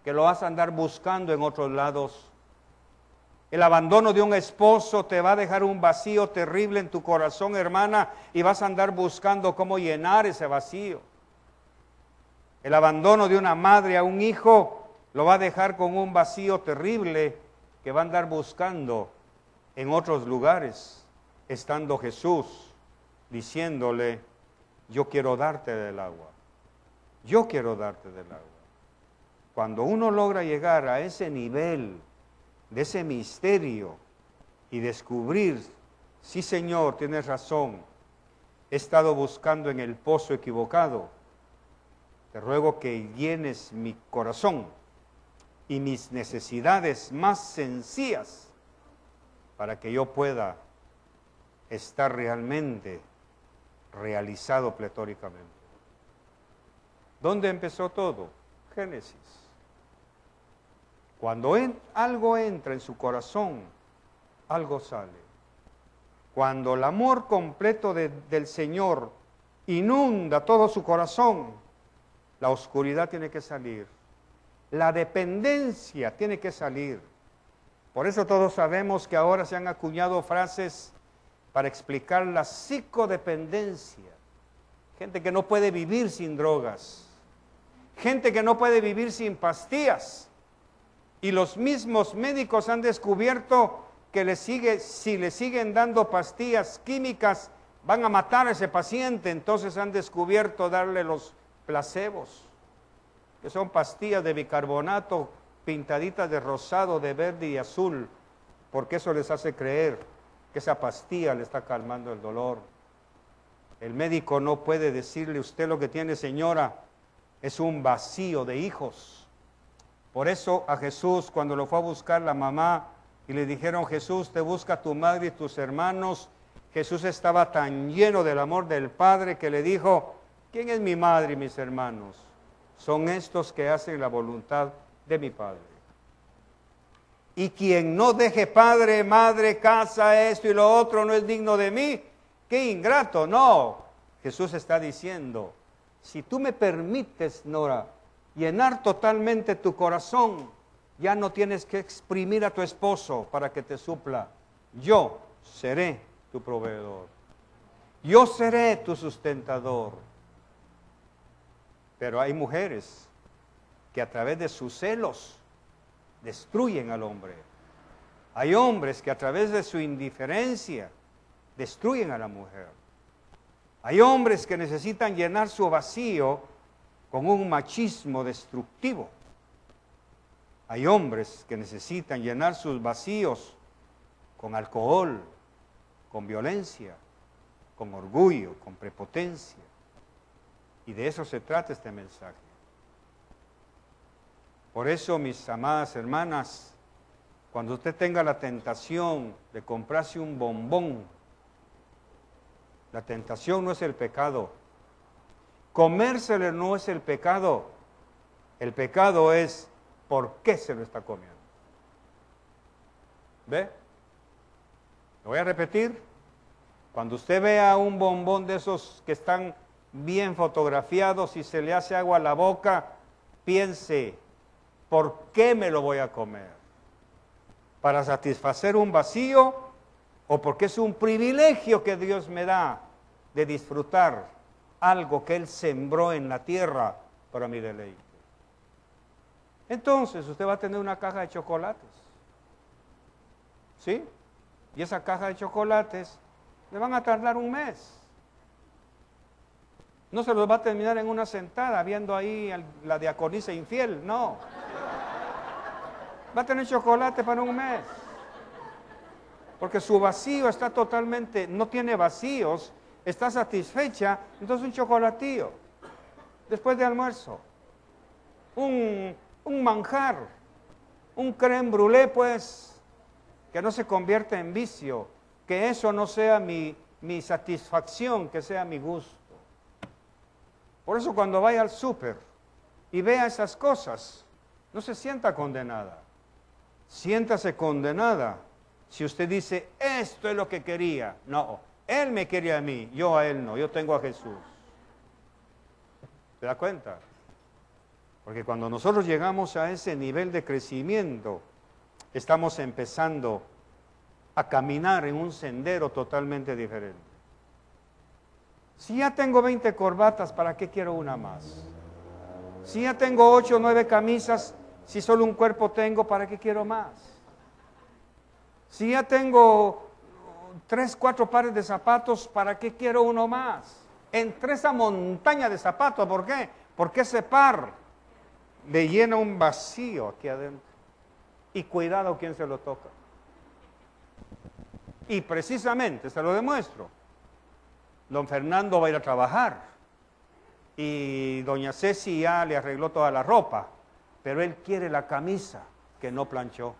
que lo vas a andar buscando en otros lados. El abandono de un esposo te va a dejar un vacío terrible en tu corazón, hermana, y vas a andar buscando cómo llenar ese vacío. El abandono de una madre a un hijo lo va a dejar con un vacío terrible que va a andar buscando en otros lugares, estando Jesús diciéndole, yo quiero darte del agua, yo quiero darte del agua. Cuando uno logra llegar a ese nivel de ese misterio y descubrir, sí Señor, tienes razón, he estado buscando en el pozo equivocado, te ruego que llenes mi corazón y mis necesidades más sencillas para que yo pueda estar realmente realizado pletóricamente. ¿Dónde empezó todo? Génesis. Cuando algo entra en su corazón, algo sale. Cuando el amor completo del Señor inunda todo su corazón, la oscuridad tiene que salir. La dependencia tiene que salir. Por eso todos sabemos que ahora se han acuñado frases para explicar la psicodependencia. Gente que no puede vivir sin drogas. Gente que no puede vivir sin pastillas. Y los mismos médicos han descubierto que si le siguen dando pastillas químicas, van a matar a ese paciente. Entonces han descubierto darle los placebos, que son pastillas de bicarbonato pintaditas de rosado, de verde y azul, porque eso les hace creer que esa pastilla le está calmando el dolor. El médico no puede decirle: usted lo que tiene, señora, es un vacío de hijos. Por eso a Jesús, cuando lo fue a buscar la mamá y le dijeron: Jesús, te busca tu madre y tus hermanos, Jesús estaba tan lleno del amor del Padre que le dijo: ¿quién es mi madre y mis hermanos? Son estos que hacen la voluntad de mi Padre. Y quien no deje padre, madre, casa, esto y lo otro, no es digno de mí. ¡Qué ingrato! No, Jesús está diciendo: si tú me permites, Nora, llenar totalmente tu corazón, ya no tienes que exprimir a tu esposo para que te supla. Yo seré tu proveedor. Yo seré tu sustentador. Pero hay mujeres que a través de sus celos destruyen al hombre. Hay hombres que a través de su indiferencia destruyen a la mujer. Hay hombres que necesitan llenar su vacío con un machismo destructivo. Hay hombres que necesitan llenar sus vacíos con alcohol, con violencia, con orgullo, con prepotencia. Y de eso se trata este mensaje. Por eso, mis amadas hermanas, cuando usted tenga la tentación de comprarse un bombón, la tentación no es el pecado. Comérselo no es el pecado. El pecado es por qué se lo está comiendo. ¿Ve? Lo voy a repetir. Cuando usted vea un bombón de esos que están bien fotografiados y se le hace agua a la boca, piense: ¿por qué me lo voy a comer? ¿Para satisfacer un vacío o porque es un privilegio que Dios me da de disfrutar algo que Él sembró en la tierra para mi deleite? Entonces usted va a tener una caja de chocolates, ¿sí? Y esa caja de chocolates le van a tardar un mes. No se los va a terminar en una sentada viendo ahí la diaconisa infiel, no. Va a tener chocolate para un mes. Porque su vacío está totalmente, no tiene vacíos, está satisfecha, entonces un chocolatillo. Después de almuerzo. Un manjar, un crème brûlée, pues, que no se convierta en vicio, que eso no sea mi satisfacción, que sea mi gusto. Por eso cuando vaya al súper y vea esas cosas, no se sienta condenada. Siéntase condenada si usted dice: esto es lo que quería. No, Él me quería a mí, yo a Él no, yo tengo a Jesús. ¿Se da cuenta? Porque cuando nosotros llegamos a ese nivel de crecimiento, estamos empezando a caminar en un sendero totalmente diferente. Si ya tengo 20 corbatas, ¿para qué quiero una más? Si ya tengo 8 o 9 camisas, si solo un cuerpo tengo, ¿para qué quiero más? Si ya tengo 3, 4 pares de zapatos, ¿para qué quiero uno más? Entre esa montaña de zapatos, ¿por qué? Porque ese par le llena un vacío aquí adentro. Y cuidado quién se lo toca. Y precisamente, se lo demuestro, don Fernando va a ir a trabajar y doña Ceci ya le arregló toda la ropa, pero él quiere la camisa que no planchó.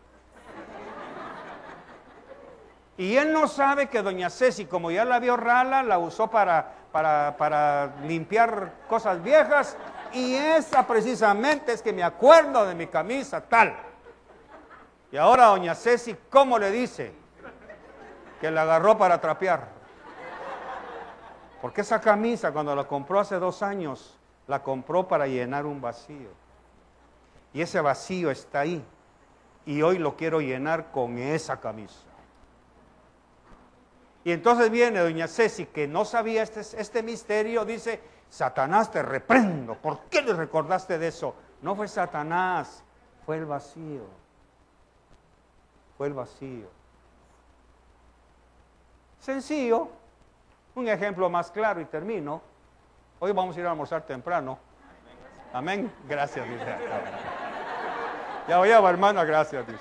Y él no sabe que doña Ceci, como ya la vio rala, la usó para limpiar cosas viejas, y esa precisamente es que me acuerdo de mi camisa tal. Y ahora doña Ceci, ¿cómo le dice? Que la agarró para trapear. Porque esa camisa, cuando la compró hace 2 años, la compró para llenar un vacío. Y ese vacío está ahí. Y hoy lo quiero llenar con esa camisa. Y entonces viene doña Ceci, que no sabía este misterio, dice: Satanás, te reprendo. ¿Por qué le recordaste de eso? No fue Satanás, fue el vacío. Fue el vacío. Sencillo. Un ejemplo más claro y termino. Hoy vamos a ir a almorzar temprano. Amén. Gracias, dice. Ya voy a hermana, gracias, dice.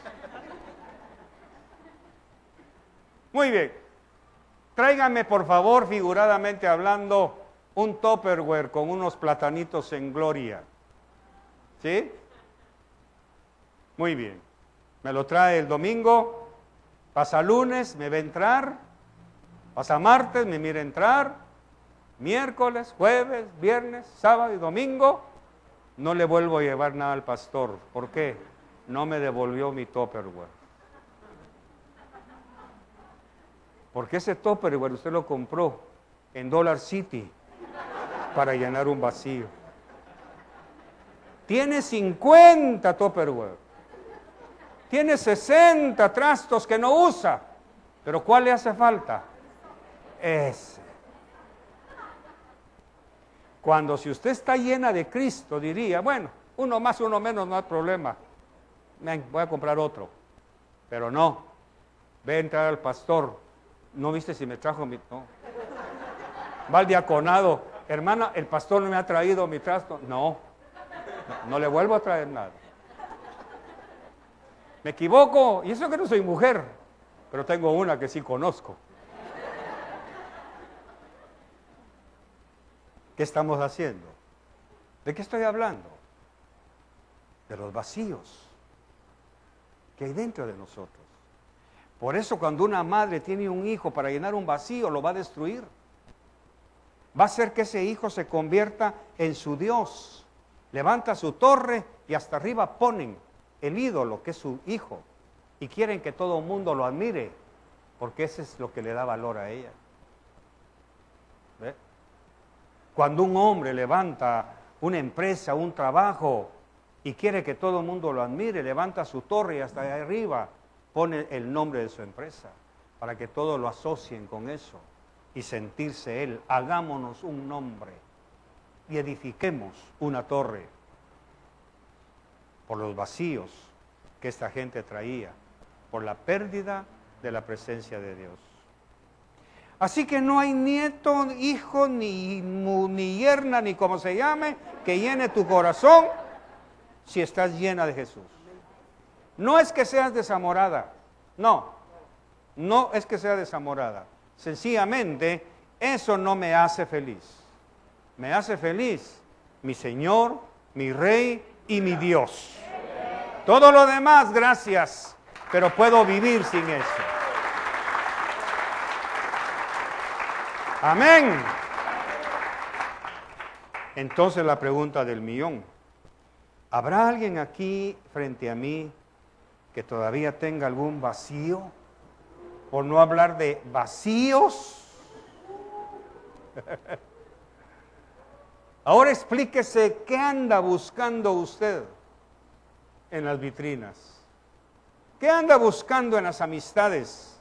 Muy bien. Tráigame, por favor, figuradamente hablando, un Tupperware con unos platanitos en gloria. ¿Sí? Muy bien. Me lo trae el domingo, pasa lunes, me ve entrar, pasa martes, me mira entrar, miércoles, jueves, viernes, sábado y domingo, no le vuelvo a llevar nada al pastor. ¿Por qué? No me devolvió mi Tupperware. Porque ese Tupperware usted lo compró en Dollar City para llenar un vacío. Tiene 50 Tupperware. Tiene 60 trastos que no usa. Pero ¿cuál le hace falta? Ese. Cuando si usted está llena de Cristo, diría, bueno, uno más, uno menos, no hay problema. Ven, voy a comprar otro. Pero no. Ve a entrar al pastor. ¿No viste si me trajo mi...? No. Va al diaconado. Hermana, el pastor no me ha traído mi trasto. No. No le vuelvo a traer nada. Me equivoco. Y eso que no soy mujer. Pero tengo una que sí conozco. ¿Qué estamos haciendo? ¿De qué estoy hablando? De los vacíos que hay dentro de nosotros. Por eso cuando una madre tiene un hijo para llenar un vacío, lo va a destruir. Va a hacer que ese hijo se convierta en su Dios. Levanta su torre y hasta arriba ponen el ídolo que es su hijo. Y quieren que todo el mundo lo admire, porque eso es lo que le da valor a ella. ¿Ve? Cuando un hombre levanta una empresa, un trabajo, y quiere que todo el mundo lo admire, levanta su torre y hasta ahí arriba pone el nombre de su empresa, para que todos lo asocien con eso y sentirse él. Hagámonos un nombre y edifiquemos una torre por los vacíos que esta gente traía, por la pérdida de la presencia de Dios. Así que no hay nieto, hijo, ni yerna, ni como se llame, que llene tu corazón si estás llena de Jesús. No es que seas desamorada, no es que seas desamorada. Sencillamente, eso no me hace feliz. Me hace feliz mi Señor, mi Rey y mi Dios. Todo lo demás, gracias, pero puedo vivir sin eso. Amén. Entonces la pregunta del millón. ¿Habrá alguien aquí frente a mí que todavía tenga algún vacío? Por no hablar de vacíos. Ahora explíquese qué anda buscando usted en las vitrinas. ¿Qué anda buscando en las amistades?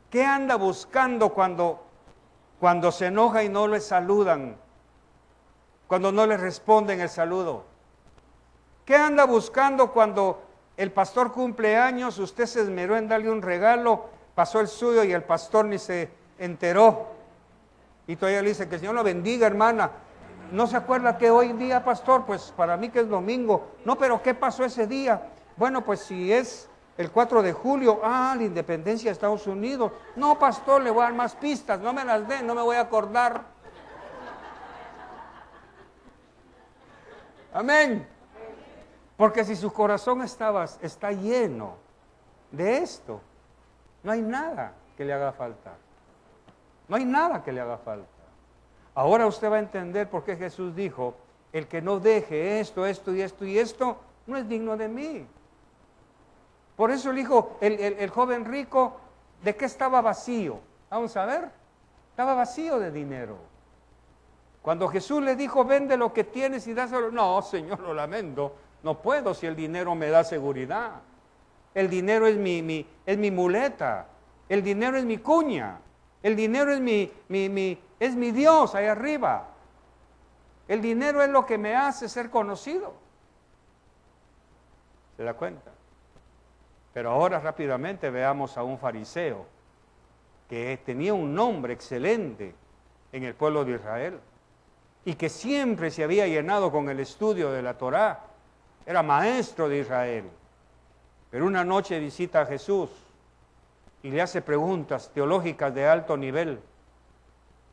¿Qué anda buscando cuando se enoja y no le saludan? Cuando no le responden el saludo. ¿Qué anda buscando cuando el pastor cumple años, usted se esmeró en darle un regalo, pasó el suyo y el pastor ni se enteró? Y todavía le dice que el Señor lo bendiga, hermana. ¿No se acuerda que hoy día, pastor? Pues para mí que es domingo. No, pero ¿qué pasó ese día? Bueno, pues si es el 4 de julio, la independencia de Estados Unidos. No, pastor, le voy a dar más pistas, no me las dé, no me voy a acordar. Amén. Porque si su corazón está lleno de esto, no hay nada que le haga falta. No hay nada que le haga falta. Ahora usted va a entender por qué Jesús dijo, el que no deje esto, esto y esto y esto, no es digno de mí. Por eso el hijo, el joven rico, ¿de qué estaba vacío? Vamos a ver, estaba vacío de dinero. Cuando Jesús le dijo, vende lo que tienes y dáselo, no, Señor, lo lamento, no puedo si el dinero me da seguridad. El dinero es mi muleta, el dinero es mi cuña, el dinero es mi Dios ahí arriba. El dinero es lo que me hace ser conocido. ¿Se da cuenta? Pero ahora rápidamente veamos a un fariseo que tenía un nombre excelente en el pueblo de Israel y que siempre se había llenado con el estudio de la Torá. Era maestro de Israel. Pero una noche visita a Jesús y le hace preguntas teológicas de alto nivel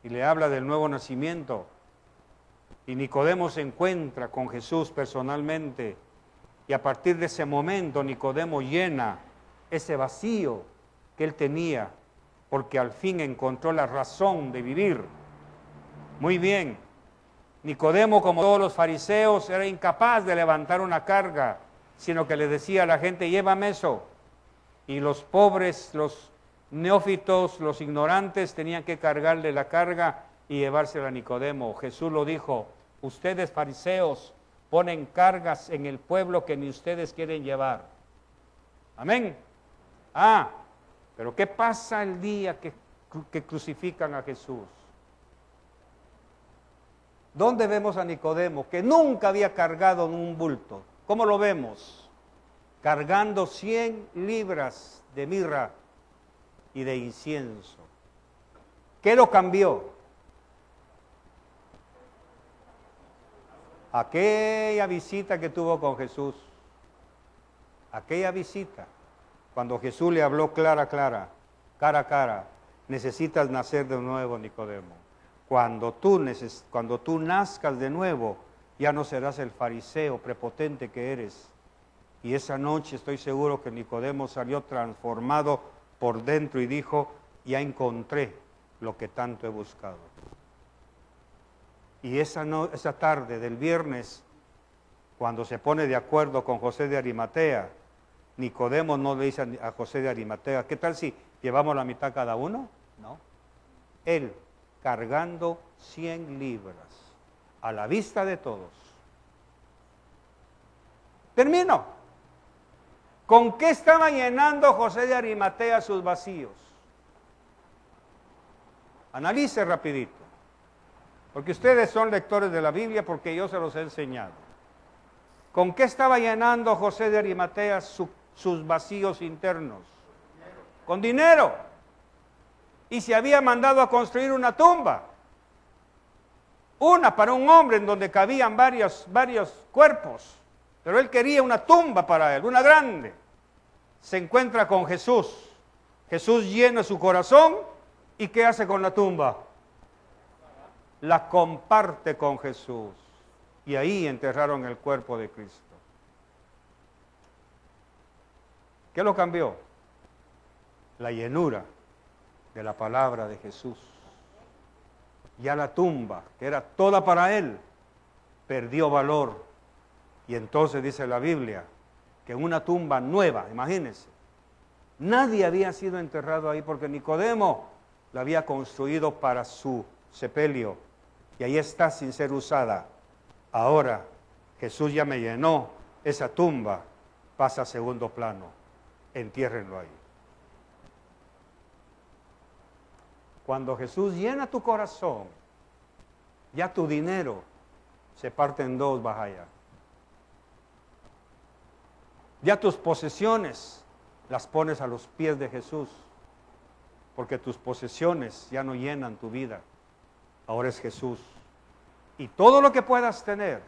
y le habla del nuevo nacimiento. Y Nicodemo se encuentra con Jesús personalmente y a partir de ese momento Nicodemo llena ese vacío que él tenía porque al fin encontró la razón de vivir. Muy bien, Nicodemo, como todos los fariseos, era incapaz de levantar una carga, sino que le decía a la gente, llévame eso. Y los pobres, los neófitos, los ignorantes, tenían que cargarle la carga y llevársela a Nicodemo. Jesús lo dijo, ustedes fariseos ponen cargas en el pueblo que ni ustedes quieren llevar. Amén. Pero ¿qué pasa el día que crucifican a Jesús? ¿Dónde vemos a Nicodemo? Que nunca había cargado en un bulto. ¿Cómo lo vemos? Cargando 100 libras de mirra y de incienso. ¿Qué lo cambió? Aquella visita que tuvo con Jesús. Aquella visita. Cuando Jesús le habló cara a cara, necesitas nacer de nuevo, Nicodemo. Cuando tú nazcas de nuevo, ya no serás el fariseo prepotente que eres. Y esa noche estoy seguro que Nicodemo salió transformado por dentro y dijo, ya encontré lo que tanto he buscado. Y esa tarde del viernes, cuando se pone de acuerdo con José de Arimatea, Nicodemo no le dice a José de Arimatea, ¿qué tal si llevamos la mitad cada uno? No. Él, cargando 100 libras, a la vista de todos. Termino. ¿Con qué estaba llenando José de Arimatea sus vacíos? Analice rapidito. Porque ustedes son lectores de la Biblia, porque yo se los he enseñado. ¿Con qué estaba llenando José de Arimatea sus vacíos internos? Con dinero. Y se había mandado a construir una tumba. Una para un hombre en donde cabían varios cuerpos. Pero él quería una tumba para él, una grande. Se encuentra con Jesús. Jesús llena su corazón. ¿Y qué hace con la tumba? La comparte con Jesús. Y ahí enterraron el cuerpo de Cristo. ¿Qué lo cambió? La llenura de la palabra de Jesús. Ya la tumba, que era toda para él, perdió valor. Y entonces dice la Biblia, que en una tumba nueva, imagínense, nadie había sido enterrado ahí porque Nicodemo la había construido para su sepelio. Y ahí está sin ser usada. Ahora Jesús ya me llenó, esa tumba pasa a segundo plano. Entiérrenlo ahí. Cuando Jesús llena tu corazón, ya tu dinero se parte en dos, Bajaya. Ya tus posesiones las pones a los pies de Jesús, porque tus posesiones ya no llenan tu vida. Ahora es Jesús. Y todo lo que puedas tener,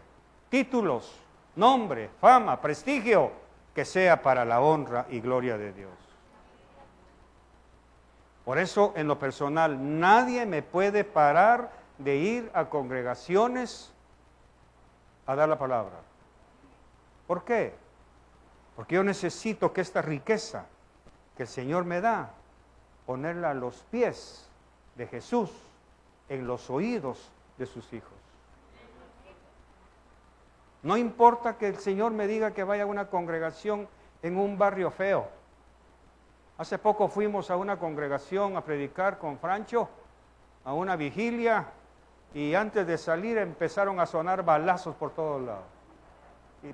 títulos, nombre, fama, prestigio, que sea para la honra y gloria de Dios. Por eso, en lo personal, nadie me puede parar de ir a congregaciones a dar la palabra. ¿Por qué? Porque yo necesito que esta riqueza que el Señor me da, ponerla a los pies de Jesús, en los oídos de sus hijos. No importa que el Señor me diga que vaya a una congregación en un barrio feo. Hace poco fuimos a una congregación a predicar con Francho, a una vigilia, y antes de salir empezaron a sonar balazos por todos lados. Y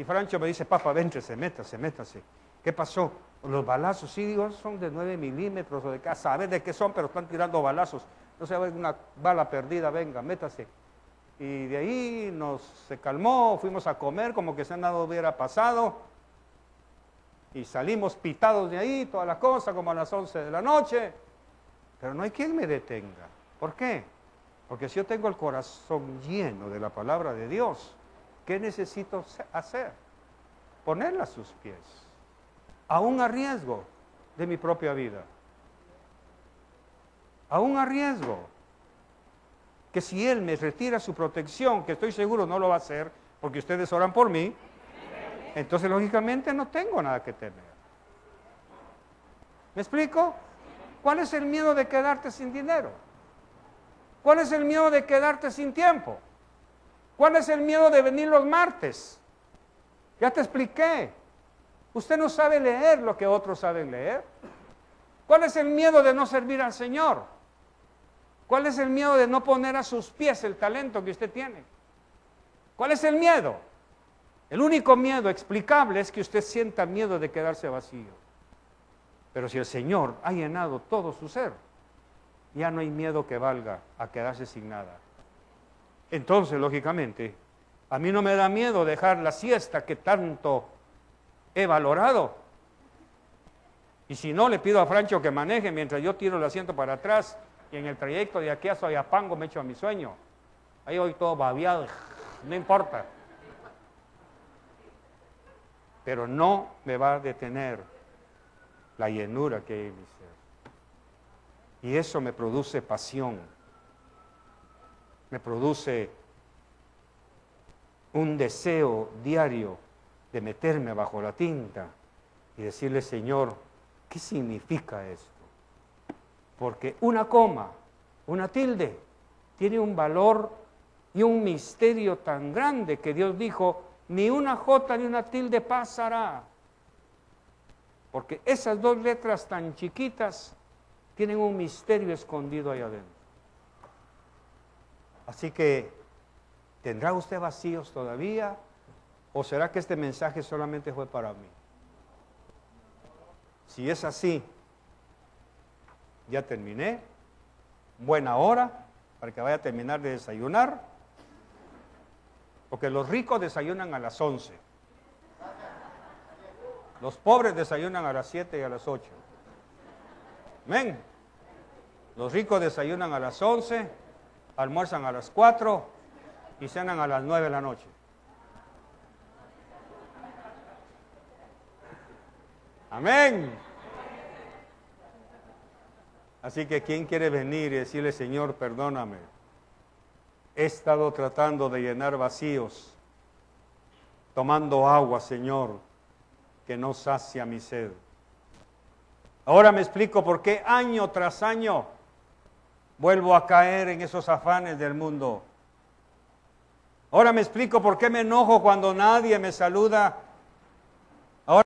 Y Francho me dice, papá, véntese, métase. ¿Qué pasó? Los balazos, sí, digo, son de 9 milímetros o de qué, saber de qué son, pero están tirando balazos. No se ve una bala perdida, venga, métase. Y de ahí se calmó, fuimos a comer como que nada hubiera pasado. Y salimos pitados de ahí, toda la cosa, como a las 11 de la noche. Pero no hay quien me detenga. ¿Por qué? Porque si yo tengo el corazón lleno de la palabra de Dios, ¿qué necesito hacer? Ponerla a sus pies. aún a riesgo de mi propia vida. Aún a riesgo. Que si Él me retira su protección, que estoy seguro no lo va a hacer, porque ustedes oran por mí, entonces lógicamente no tengo nada que temer. ¿Me explico? ¿Cuál es el miedo de quedarte sin dinero? ¿Cuál es el miedo de quedarte sin tiempo? ¿Cuál es el miedo de venir los martes? Ya te expliqué. Usted no sabe leer lo que otros saben leer. ¿Cuál es el miedo de no servir al Señor? ¿Cuál es el miedo de no poner a sus pies el talento que usted tiene? ¿Cuál es el miedo? El único miedo explicable es que usted sienta miedo de quedarse vacío. Pero si el Señor ha llenado todo su ser, ya no hay miedo que valga a quedarse sin nada. Entonces, lógicamente, a mí no me da miedo dejar la siesta que tanto he valorado. Y si no, le pido a Francho que maneje mientras yo tiro el asiento para atrás y en el trayecto de aquí a Soyapango me echo a mi sueño. Ahí voy todo babeado, no importa. Pero no me va a detener la llenura que hay en mi ser. Y eso me produce pasión, me produce un deseo diario de meterme bajo la tinta y decirle, Señor, ¿qué significa esto? Porque una coma, una tilde, tiene un valor y un misterio tan grande que Dios dijo, ni una jota ni una tilde pasará. Porque esas dos letras tan chiquitas tienen un misterio escondido ahí adentro. Así que, ¿tendrá usted vacíos todavía? ¿O será que este mensaje solamente fue para mí? Si es así, ya terminé. Buena hora para que vaya a terminar de desayunar. Porque los ricos desayunan a las 11. Los pobres desayunan a las 7 y a las 8. Amén. Los ricos desayunan a las 11, almuerzan a las 4 y cenan a las 9 de la noche. Amén. Así que ¿quién quiere venir y decirle, Señor, perdóname? He estado tratando de llenar vacíos, tomando agua, Señor, que no sacia mi sed. Ahora me explico por qué año tras año vuelvo a caer en esos afanes del mundo. Ahora me explico por qué me enojo cuando nadie me saluda